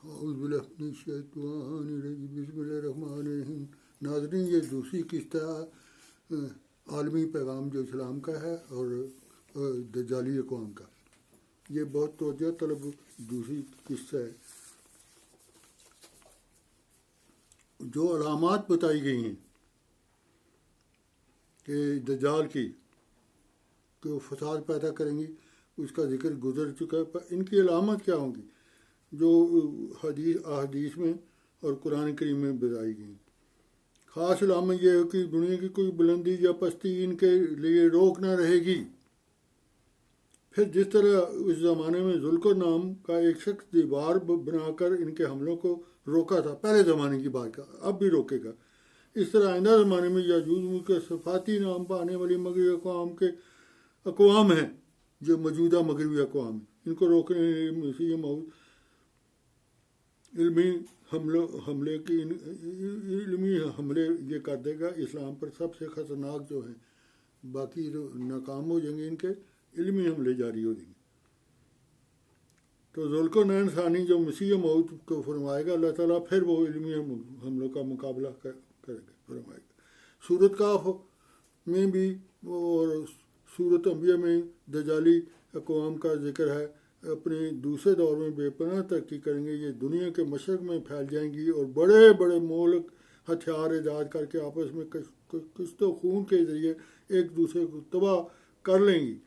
اعوذ باللہ من الشیطان الرجیم، بسم اللہ الرحمن الرحیم۔ ناظرین، یہ دوسری قسط عالمی پیغام جو اسلام کا ہے اور دجالی اقوام کا، یہ بہت توجہ طلب دوسری قسط ہے۔ جو علامات بتائی گئی ہیں کہ دجال کی کہ وہ فساد پیدا کریں گی، اس کا ذکر گزر چکا ہے، پر ان کی علامت کیا ہوں گی جو احادیث میں اور قرآن کریم میں بتائی گئی۔ خاص علامت یہ ہے کہ دنیا کی کوئی بلندی یا پستی ان کے لیے روک نہ رہے گی۔ پھر جس طرح اس زمانے میں ذوالقر نام کا ایک شخص دیوار بنا کر ان کے حملوں کو روکا تھا، پہلے زمانے کی بات کا، اب بھی روکے گا، اس طرح آئندہ زمانے میں یاجوج کے صفاتی نام پانے والی مغربی اقوام ہیں جو موجودہ مغربی اقوام ہیں، ان کو روکنے مسیح موعود علمی حملے یہ کر دے گا اسلام پر۔ سب سے خطرناک جو ہیں، باقی ناکام ہو جائیں گے، ان کے علمی حملے جاری ہو جائیں گے۔ تو ذوالقرنین ثانی جو مسیح موعود کو فرمائے گا اللہ تعالیٰ، پھر وہ علمی حملوں کا مقابلہ کرے گا، فرمائے گا۔ سورۃ کہف میں بھی اور سورۃ انبیاء میں دجالی اقوام کا ذکر ہے۔ اپنے دوسرے دور میں بے پناہ ترقی کریں گے، یہ دنیا کے مشرق میں پھیل جائیں گی اور بڑے بڑے ملک ہتھیار ایجاد کر کے آپس میں کشت و خون کے ذریعے ایک دوسرے کو تباہ کر لیں گی۔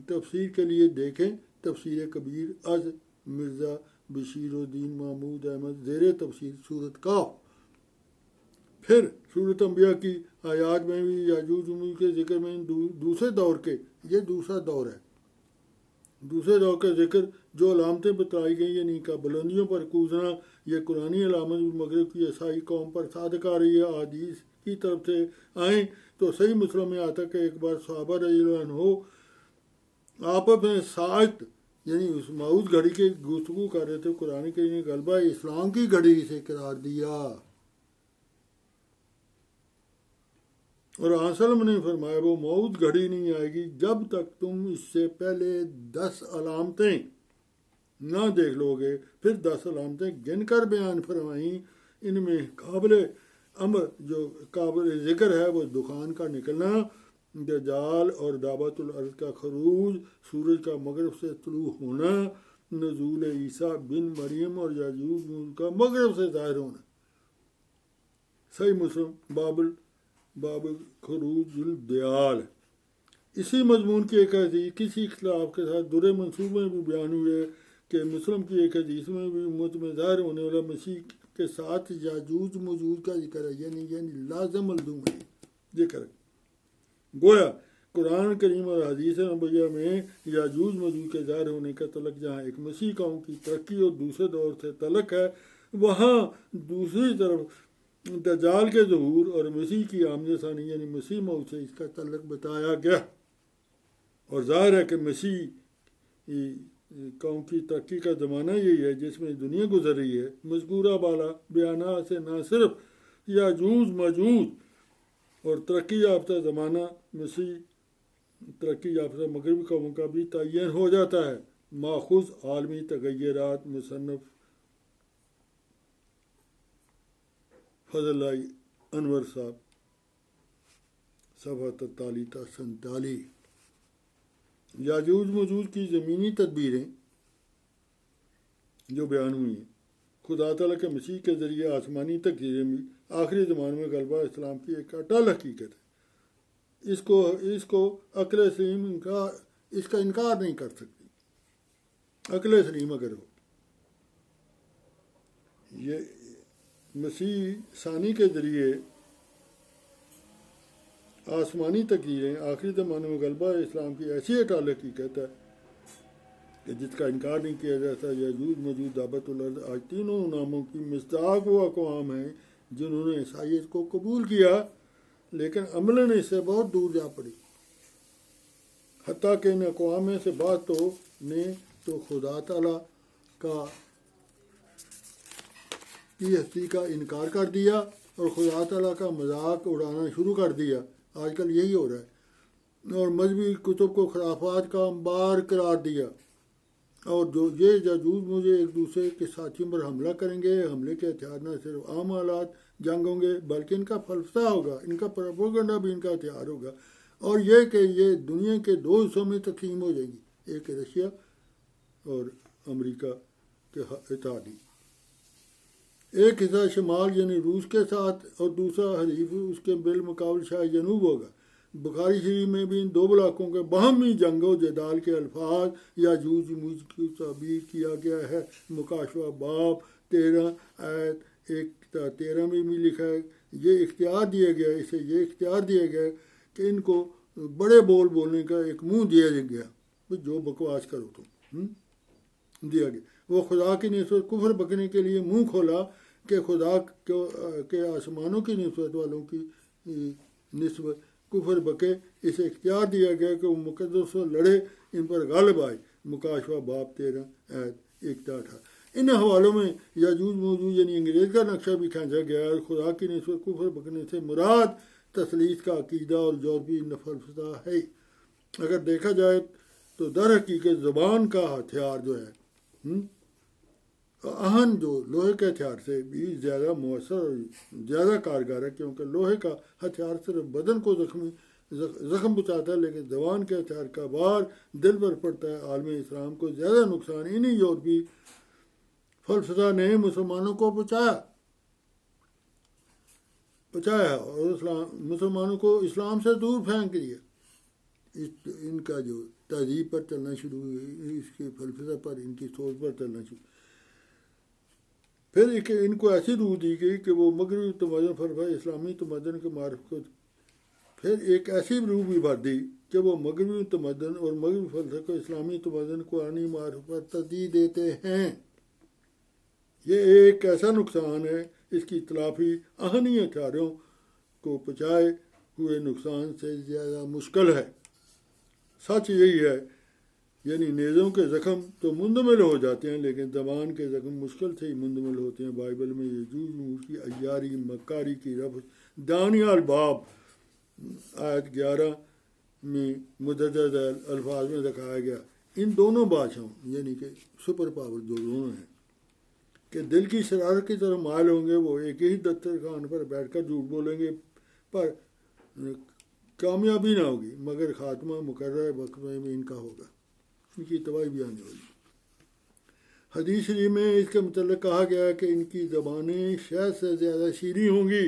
تفسیر کے لیے دیکھیں تفسیر کبیر از مرزا بشیر الدین محمود احمد، زیر تفسیر سورۃ کہف۔ پھر سورۃ انبیاء کی آیات میں بھی یاجوج وماجوج کے ذکر میں دوسرے دور کے، یہ دوسرا دور ہے، دوسرے دور کا ذکر جو علامتیں بتائی گئی، یعنی کا بلندیوں پر کودنا، یہ قرآنی علامت مغرب کی عیسائی قوم پر صادق آ رہی ہے۔ حدیث کی طرف سے آئیں تو صحیح مسلم میں آتا کہ ایک بار صحابہ رضی اللہ عنہ آپس میں ساعت یعنی اس موعود گھڑی کی گفتگو کر رہے تھے۔ قرآن کے نے غلبہ اسلام کی گھڑی سے قرار دیا، اور آنسلم نے فرمایا وہ موعود گھڑی نہیں آئے گی جب تک تم اس سے پہلے 10 علامتیں نہ دیکھ لو گے۔ پھر 10 علامتیں گن کر بیان فرمائیں، ان میں قابل امر جو قابل ذکر ہے وہ دخان کا نکلنا، دجال اور دعوت الارض کا خروج، سورج کا مغرب سے طلوع ہونا، نزول عیسیٰ بن مریم اور یاجوج کا مغرب سے ظاہر ہونا۔ صحیح مسلم باب خروج الدیال۔ اسی مضمون کی ایک حدیث کسی اختلاف کے ساتھ در منصور میں بھی بیان ہوئے کہ مسلم کی ایک حدیث میں بھی امت میں ظاہر ہونے والا مسیح کے ساتھ یاجوج موجود کا ذکر ہے، یعنی لازم ملزوم ہے ذکر ہے۔ گویا قرآن کریم اور حدیث نبویہ میں یاجوج موجود کے ظاہر ہونے کا تعلق جہاں ایک مسیح قوم کی ترقی اور دوسرے دور سے تعلق ہے، وہاں دوسری طرف دجال کے ظہور اور مسیح کی آمد ثانی یعنی مسیح موعود سے اس کا تعلق بتایا گیا۔ اور ظاہر ہے کہ مسیح قوم کی ترقی کا زمانہ یہی ہے جس میں دنیا گزر رہی ہے۔ مذکورہ بالا بیانات سے نہ صرف یاجوج ماجوج اور ترقی یافتہ زمانہ مسیح ترقی یافتہ مغربی قوموں کا بھی تعین ہو جاتا ہے۔ ماخوذ عالمی تغیرات، مصنف فضل اللہ انور صاحب، صفحہ 43 تا 47۔ یاجوج موجود کی زمینی تدبیریں جو بیان ہوئی ہیں، خدا تعالیٰ کے مسیح کے ذریعے آسمانی تقدیریں بھی آخری زمانے میں غلبہ اسلام کی ایک اٹل حقیقت ہے۔ اس کو عقل سلیم اس کا انکار نہیں کر سکتی۔ عقل سلیم اگر ہو، یہ مسیح ثانی کے ذریعے آسمانی تقدیریں آخری زمانے میں غلبہ اسلام کی ایسی اٹل حقیقت ہے کہ جس کا انکار نہیں کیا جاتا۔ یاجوج موجود دعوت الارض آج تینوں ناموں کی مصداق وہ اقوام ہیں جنہوں نے عیسائیت کو قبول کیا لیکن عملاً اس سے بہت دور جا پڑی، حتیٰ کہ ان اقوام میں سے بعض نے تو خدا تعالیٰ کی ہستی کا انکار کر دیا اور خدا تعالیٰ کا مذاق اڑانا شروع کر دیا۔ آج کل یہی ہو رہا ہے، اور مذہبی کتب کو خرافات کا انبار قرار دیا۔ اور جو یہ یاجوج مجھے ایک دوسرے کے ساتھیوں پر حملہ کریں گے، حملے کے ہتھیار نہ صرف عام آلات جنگ ہوں گے بلکہ ان کا فلسفہ ہوگا، ان کا پروپیگنڈا بھی ان کا ہتھیار ہوگا، اور یہ کہ یہ دنیا کے دو حصوں میں تقسیم ہو جائیں گی، ایک رشیا اور امریکہ کے اتحادی، ایک حصہ شمال یعنی روس کے ساتھ اور دوسرا حریف اس کے بالمقابل شاہ جنوب ہوگا۔ بخاری شریف میں بھی ان دو بلاکوں کے باہمی جنگ و جدال کے الفاظ یاجوج موج کی تعبیر کیا گیا ہے۔ مکاشفہ باب 13 آیت 1-13 میں بھی لکھا ہے، یہ اختیار دیا گیا، اسے یہ اختیار دیا گیا کہ ان کو بڑے بول بولنے کا ایک منہ دیا گیا، جو بکواس کرو تم دیا گیا۔ وہ خدا کی نسبت کفر بکنے کے لیے منہ کھولا کہ خدا کے آسمانوں کی نسبت والوں کی نسبت کفر بکے، اسے اختیار دیا گیا کہ وہ مقدس سے لڑے، ان پر غالب آئے۔ مکاشفہ باب 13 آیت 1-18۔ ان حوالوں میں یاجوج موجوج یعنی انگریز کا نقشہ بھی کھینچا گیا ہے۔ خدا کی نسبت کفر بکنے سے مراد تثلیث کا عقیدہ اور یورپی فلسفہ ہے۔ اگر دیکھا جائے تو در حقیقت زبان کا ہتھیار جو ہے اہن جو لوہے کے ہتھیار سے بھی زیادہ مؤثر اور زیادہ کارگر ہے، کیونکہ لوہے کا ہتھیار صرف بدن کو زخم پہنچاتا ہے، لیکن زبان کے ہتھیار کا بار دل پر پڑتا ہے۔ عالم اسلام کو زیادہ نقصان انہی یورپی فلسفہ نے مسلمانوں کو پہنچایا اور مسلمانوں کو اسلام سے دور پھینک دیا۔ ان کا جو تہذیب پر چلنا شروع ہوئی، اس کے فلسفہ پر، ان کی سوچ پر چلنا شروع، پھر ان کو ایسی روح دی گئی کہ وہ مغربی تمدن فلسفہ اسلامی تمدن کے معرف کو، پھر ایک ایسی روح بھی بھر دی کہ وہ مغربی تمدن اور مغربی فلسفہ کو اسلامی تمدن قرآنی معرف پر ترجیح دیتے ہیں۔ یہ ایک ایسا نقصان ہے، اس کی تلافی اہنی ہتھیاروں کو پہنچائے ہوئے نقصان سے زیادہ مشکل ہے۔ سچ یہی ہے، یعنی نیزوں کے زخم تو مندمل ہو جاتے ہیں، لیکن زبان کے زخم مشکل سے ہی مندمل ہوتے ہیں۔ بائبل میں یاجوج موجوج کی عیاری مکاری کی رفع دانیال باب آیت 11 میں مدرجہ ذیل الفاظ میں دکھایا گیا۔ ان دونوں بادشاہوں یعنی کہ سپر پاور جو دونوں ہیں کہ دل کی شرارت کی طرف مائل ہوں گے، وہ ایک ہی دسترخوان پر بیٹھ کر جھوٹ بولیں گے، پر کامیابی نہ ہوگی، مگر خاتمہ مقررہ وقت میں ان کا ہوگا، ان کی تباہی بھی آنے والی۔ حدیث شریف میں اس کے متعلق کہا گیا ہے کہ ان کی زبانیں شہد سے زیادہ شیریں ہوں گی،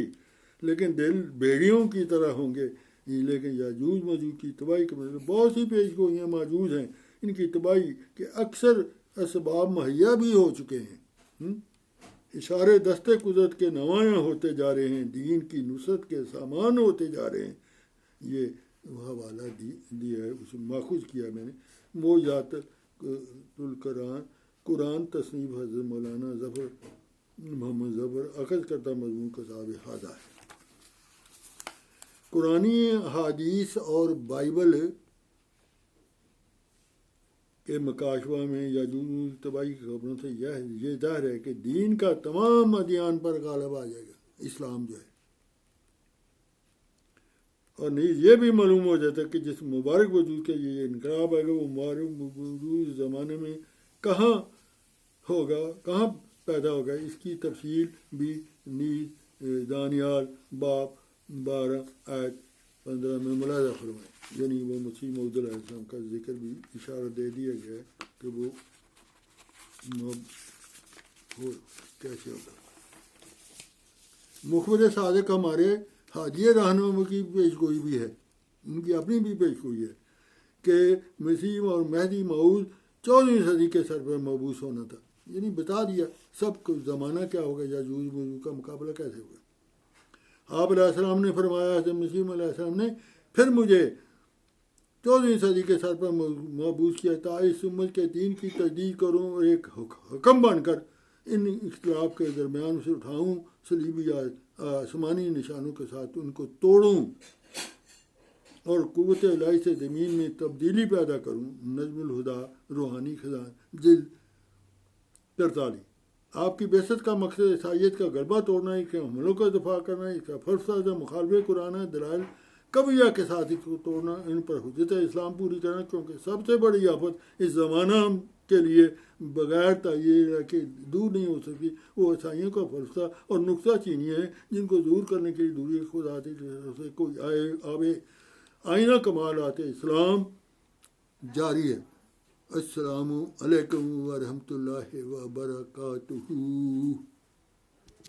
لیکن دل بھیڑیوں کی طرح ہوں گے۔ لیکن یاجوج موجوج کی تباہی کے متعلق بہت سی پیش گوئیاں موجود ہیں۔ ان کی تباہی کے اکثر اسباب مہیا بھی ہو چکے ہیں۔ اشارے دستے قدرت کے نمایاں ہوتے جا رہے ہیں، دین کی نصرت کے سامان ہوتے جا رہے ہیں۔ یہ حوالہ دیا ہے، اسے ماخوذ کیا میں نے، موجزات قرآن تصنیف حضرت مولانا ظفر محمد ظفر، اخذ کردہ مضمون کتاب ہادہ ہے۔ قرآنی حدیث اور بائبل کے مکاشفہ میں یاجوج تباہی کی خبروں سے یہ ظاہر ہے کہ دین کا تمام ادیان پر غالب آ جائے گا، اسلام جو ہے، اور نہیں یہ بھی معلوم ہو جاتا ہے کہ جس مبارک وجود کا یہ انقلاب ہے گا، وہ مبارک وجود زمانے میں کہاں ہوگا، کہاں پیدا ہوگا، اس کی تفصیل بھی نیز دانیال باب 12 آیت 15 میں ملاحظہ فرمائے۔ یعنی وہ مسیح موعود علیہ السلام کا ذکر بھی اشارہ دے دیا گیا ہے کہ وہ کیسے ہوگا۔ مخبر صادق ہمارے حاجی رہنما کی پیش گوئی بھی ہے، ان کی اپنی بھی پیش گوئی ہے کہ مسیح اور مہدی موعود 14ویں صدی کے سر پر مبعوث ہونا تھا، یعنی بتا دیا سب کچھ، زمانہ کیا ہوگا، یاجوج موجوج کا مقابلہ کیسے ہوگا۔ آپ علیہ السلام نے فرمایا، حضرت مسیح علیہ السلام نے، پھر مجھے 14ویں صدی کے سر پر مبعوث کیا تا اس امت کے دین کی تجدید کروں اور ایک حکم بن کر ان اختلاف کے درمیان سے اٹھاؤں، صلیبی آسمانی نشانوں کے ساتھ ان کو توڑوں اور قوت الہی سے زمین میں تبدیلی پیدا کروں۔ نظم الہدا روحانی خزان جلد 43۔ آپ کی بعثت کا مقصد عیسائیت کا غلبہ توڑنا ہے، اس کے حملوں کا دفاع کرنا ہے، اس کا فلسفہ سے مخالفت قرآن دلائل قویہ کے ساتھ اس کو توڑنا، ان پر حجت اسلام پوری کرنا، کیونکہ سب سے بڑی آفت اس زمانہ کے لیے بغیر تعیین کہ دور نہیں ہو سکتی، وہ عیسائیوں کا فلسفہ اور نقطہ چینی ہے جن کو دور کرنے کے لیے دوری خدا کی طرف سے کوئی آئینہ کمالات اسلام جاری ہے۔ السلام علیکم ورحمۃ اللہ وبرکاتہ۔